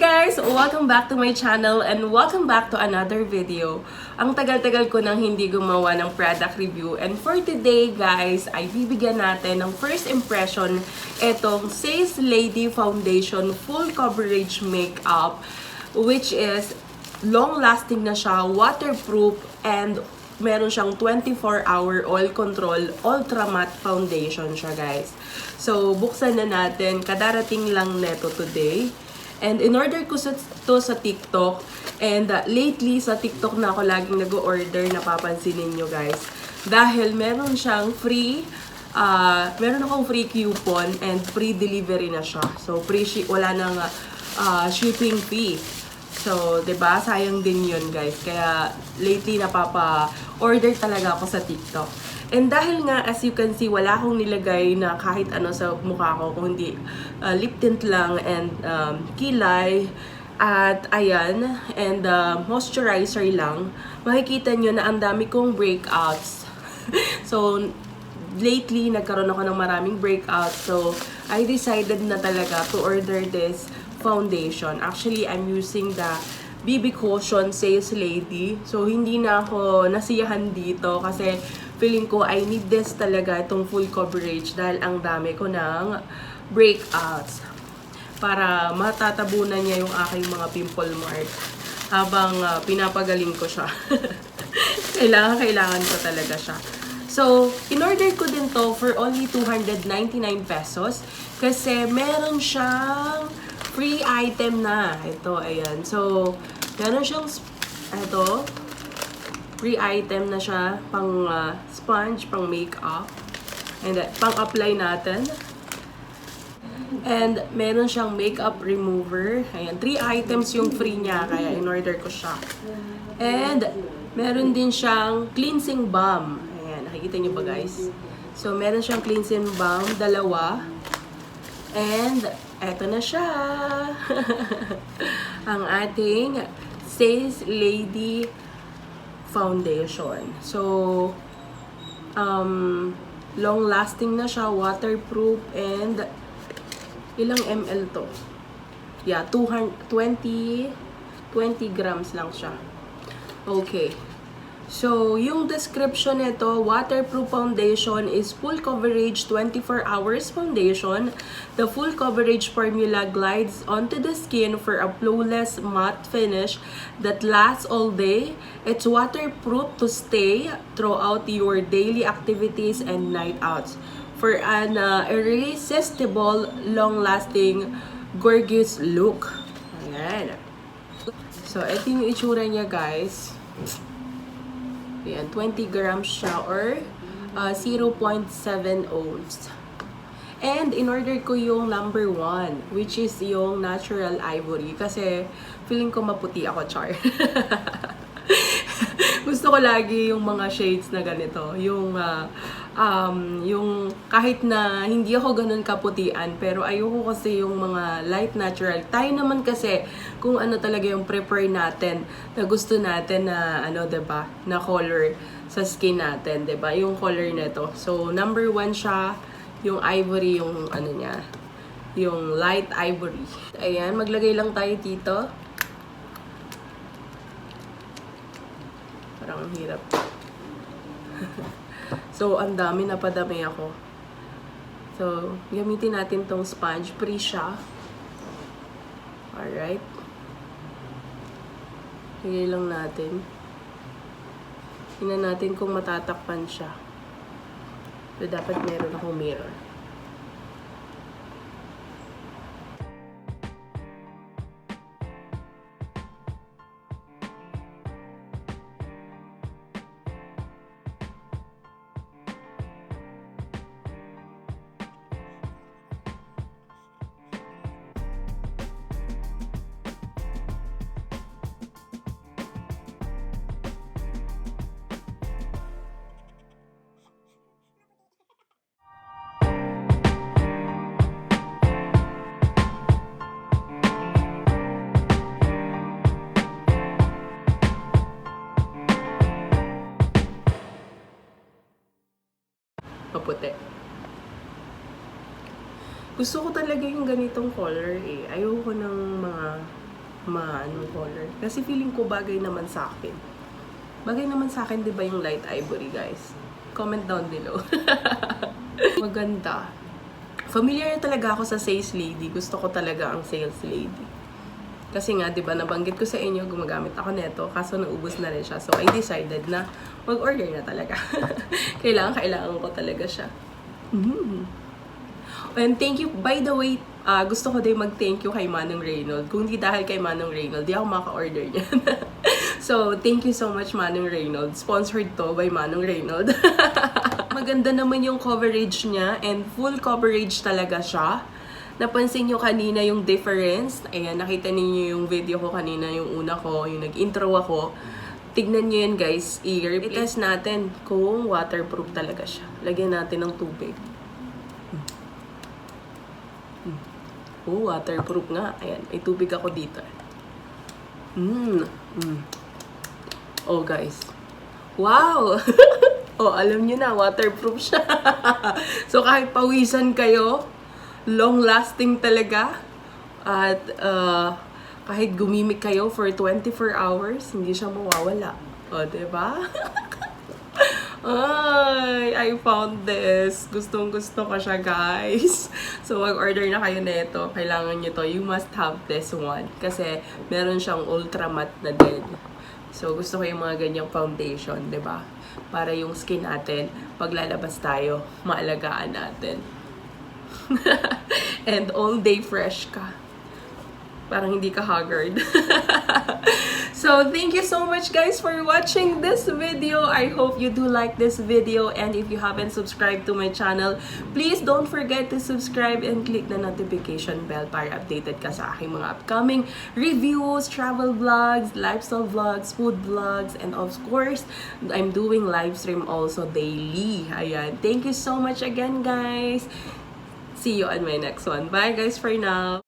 guys! Welcome back to my channel and welcome back to another video. Ang tagal-tagal ko nang hindi gumawa ng product review and for today guys, ay bibigyan natin ng first impression itong Says Lady Foundation Full Coverage Makeup, which is long-lasting na siya, waterproof, and meron siyang 24-hour oil control ultra matte foundation siya guys. So buksan na natin, kadarating lang neto today. And in order ko to sa TikTok, and lately sa TikTok na ako laging nag-order, napapansin ninyo guys. Dahil meron siyang meron akong free coupon and free delivery na siya. So wala nang shipping fee. So, 'di ba? Sayang din 'yun, guys. Kaya lately napapa-order talaga ako sa TikTok. And dahil nga, as you can see, wala akong nilagay na kahit ano sa mukha ko, kundi lip tint lang and kilay at ayan, and moisturizer lang. Makikita nyo na ang dami kong breakouts. So, lately, nagkaroon ako ng maraming breakouts. So, I decided na talaga to order this foundation. Actually, I'm using the BB Caution Says Lady. So, hindi na ako nasiyahan dito kasi feeling ko I need this talaga, itong full coverage, dahil ang dami ko ng breakouts para matatabunan niya yung aking mga pimple mark habang pinapagaling ko siya. Kailangan ko talaga siya. So, in-order ko din to for only 299 pesos kasi meron siyang free item na. Ito, ayan. So, meron siyang free item na siya, pang sponge, pang makeup, and pang-apply natin. And meron siyang makeup remover. Ayan, 3 items yung free niya, kaya in-order ko siya. And meron din siyang cleansing balm. Ayan, nakikita niyo ba guys? So, meron siyang cleansing balm, 2. And eto na siya. Ang ating Says Lady Foundation. So, long-lasting na siya, waterproof, and ilang ml to? Yeah, 20 grams lang siya. Okay. So, yung description nito, waterproof foundation is full coverage 24 hours foundation. The full coverage formula glides onto the skin for a flawless matte finish that lasts all day. It's waterproof to stay throughout your daily activities and night outs for an irresistible, long-lasting, gorgeous look. Ayan. So, ito yung itsura niya guys. Ayan, 20 grams siya or 0.7 ounce. And in-order ko yung number 1, which is yung natural ivory. Kasi feeling ko maputi ako, char. Gusto ko lagi yung mga shades na ganito. Yung kahit na hindi ako ganun kaputian, pero ayoko kasi yung mga light natural. Tayo naman kasi kung ano talaga yung prefer natin, na gusto natin na diba, na color sa skin natin, diba, yung color nito. So number 1 siya, yung ivory, yung niya, yung light ivory. Ayan, maglagay lang tayo dito. Parang ang hirap. So, ang dami, napadami ako. So, gamitin natin tong sponge. Free siya. Alright. Higay lang natin. Tingnan natin kung matatakpan siya. So, dapat meron akong mirror. Maputi. Gusto ko talaga yung ganitong color eh. Ayoko ng mga Anong color. Kasi feeling ko bagay naman sa akin. Bagay naman sa akin, di ba yung light ivory, guys? Comment down below. Maganda. Familiar talaga ako sa sales lady. Gusto ko talaga ang sales lady. Kasi nga, di ba, nabanggit ko sa inyo, gumagamit ako neto, kaso naubos na rin siya. So, I decided na mag-order na talaga. Kailangan ko talaga siya. And thank you, by the way, gusto ko din mag-thank you kay Manong Reynold. Kung di dahil kay Manong Reynold, di ako maka-order niyan. So, thank you so much, Manong Reynold. Sponsored to by Manong Reynold. Maganda naman yung coverage niya and full coverage talaga siya. Napansin nyo kanina yung difference. Ayan, nakita niyo yung video ko kanina, yung una ko, yung nag-intro ako. Tignan nyo yan, guys. I-test natin kung waterproof talaga siya. Lagyan natin ng tubig. Oh, waterproof nga. Ayan, may tubig ako dito. Oh, guys. Wow! Oh, alam nyo na, waterproof siya. So, kahit pawisan kayo, long-lasting talaga. At kahit gumimik kayo for 24 hours, hindi siya mawawala. O, diba? Ay, I found this. Gustong-gusto ko siya, guys. So, mag-order na kayo nito. Kailangan nyo to. You must have this one. Kasi, meron siyang ultra matte na din. So, gusto ko yung mga ganyang foundation, diba? Para yung skin natin, pag lalabas tayo, maalagaan natin. And all day fresh ka. Parang hindi ka haggard. So, thank you so much, guys, for watching this video. I hope you do like this video. And if you haven't subscribed to my channel, please don't forget to subscribe and click the notification bell para updated ka sa aking mga upcoming reviews, travel vlogs, lifestyle vlogs, food vlogs, and of course, I'm doing live stream also daily. Ayan. Thank you so much again, guys. See you on my next one. Bye, guys, for now.